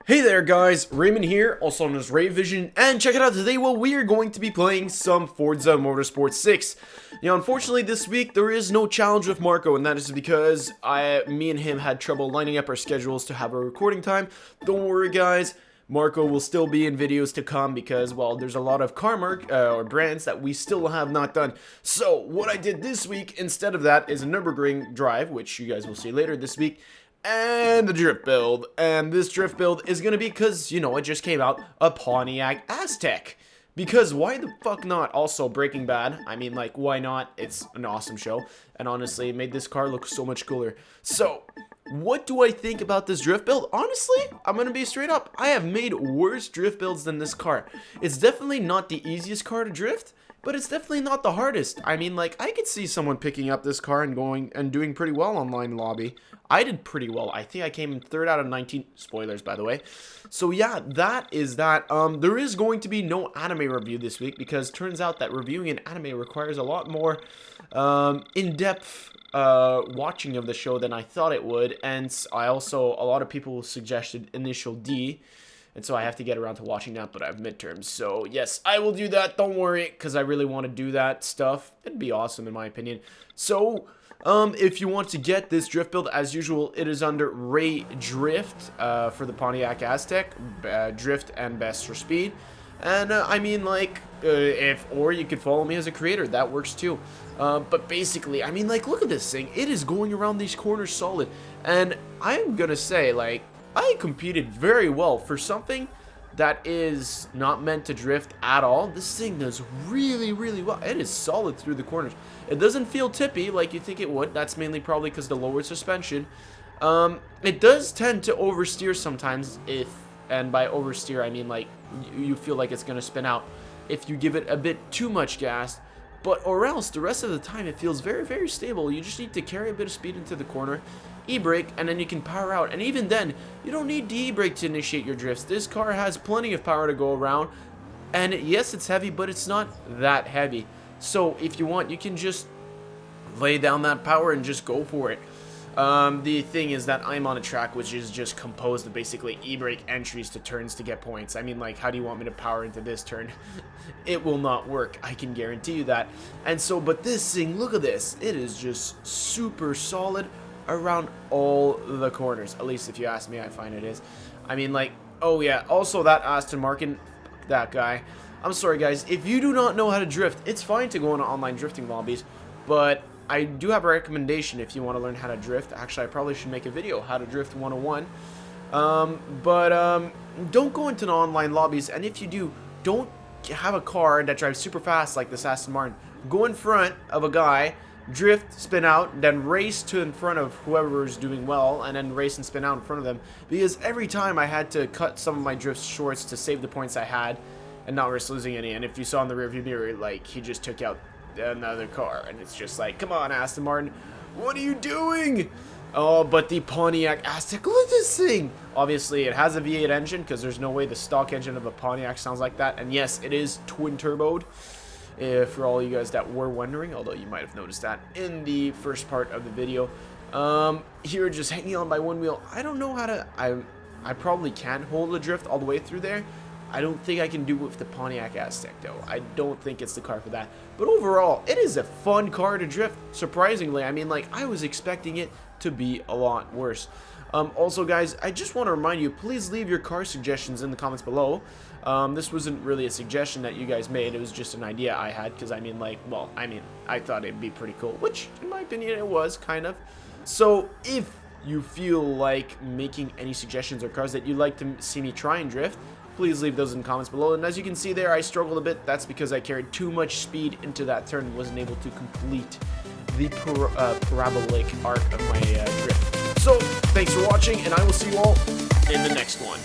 Hey there guys, Raymond here, also known as Ray Vision, and check it out today. Well, we are going to be playing some Forza Motorsport 6. Unfortunately this week there is no challenge with Marco, and that is because me and him had trouble lining up our schedules to have a recording time. Don't worry guys, Marco will still be in videos to come because, well, there's a lot of car or brands that we still have not done. So what I did this week instead of that is a Nürburgring drive, which you guys will see later this week, and the drift build. And this drift build is gonna be, because, you know, it just came out, a Pontiac Aztek. Because why the fuck not? Also, Breaking Bad. I mean, like, why not? It's an awesome show. And honestly, it made this car look so much cooler. So, what do I think about this drift build? Honestly, I'm gonna be straight up. I have made worse drift builds than this car. It's definitely not the easiest car to drift, but it's definitely not the hardest. I mean, like, I could see someone picking up this car and going and doing pretty well online lobby. I did pretty well. I think I came in 3rd out of 19. Spoilers, by the way. So yeah, that is that. There is going to be no anime review this week because turns out that reviewing an anime requires a lot more in-depth watching of the show than I thought it would. And a lot of people suggested Initial D. And so I have to get around to watching that, but I have midterms. So yes, I will do that. Don't worry, because I really want to do that stuff. It'd be awesome in my opinion. So, if you want to get this drift build, as usual, it is under Ray Drift for the Pontiac Aztek, Drift and Best for Speed. And I mean, like, or you could follow me as a creator, that works too. But basically, I mean, like, look at this thing. It is going around these corners solid. And I'm gonna say, like, I competed very well for something that is not meant to drift at all. This thing does really, really well. It is solid through the corners. It doesn't feel tippy like you think it would. That's mainly probably because the lower suspension. It does tend to oversteer sometimes and by oversteer I mean like you feel like it's gonna spin out if you give it a bit too much gas. Or else the rest of the time it feels very, very stable. You just need to carry a bit of speed into the corner, e-brake, and then you can power out. And even then, you don't need the e-brake to initiate your drifts. This car has plenty of power to go around. And yes, it's heavy, but it's not that heavy. So if you want, you can just lay down that power and just go for it. The thing is that I'm on a track which is just composed of basically e-brake entries to turns to get points. I mean, like, how do you want me to power into this turn? It will not work, I can guarantee you that. And so, but this thing, look at this. It is just super solid around all the corners. At least if you ask me, I find it is. I mean, like, oh yeah, also that Aston Martin, fuck that guy. I'm sorry guys, if you do not know how to drift, it's fine to go into online drifting lobbies, but I do have a recommendation if you want to learn how to drift. Actually, I probably should make a video, how to drift 101. Don't go into the online lobbies, and if you do, don't have a car that drives super fast like this Aston Martin. Go in front of a guy, drift, spin out, then race to in front of whoever is doing well, and then race and spin out in front of them. Because every time I had to cut some of my drifts shorts to save the points I had, and not risk losing any. And if you saw in the rearview mirror, like, he just took out another car, and it's just like, come on, Aston Martin, what are you doing? Oh, but the Pontiac Aztek, look at this thing. Obviously, it has a V8 engine, because there's no way the stock engine of a Pontiac sounds like that. And yes, it is twin turboed, for all you guys that were wondering, although you might have noticed that in the first part of the video. Here, just hanging on by one wheel. I don't know how to, I probably can hold the drift all the way through there. I don't think I can do it with the Pontiac Aztek, though. I don't think it's the car for that. But overall, it is a fun car to drift, surprisingly. I mean, like, I was expecting it to be a lot worse. Also, guys, I just want to remind you, please leave your car suggestions in the comments below. This wasn't really a suggestion that you guys made. It was just an idea I had, because, I mean, like, well, I mean, I thought it'd be pretty cool, which, in my opinion, it was, kind of. So, if you feel like making any suggestions or cars that you'd like to see me try and drift, please leave those in the comments below. And as you can see there, I struggled a bit. That's because I carried too much speed into that turn and wasn't able to complete the parabolic arc of my drift. So, thanks for watching, and I will see you all in the next one.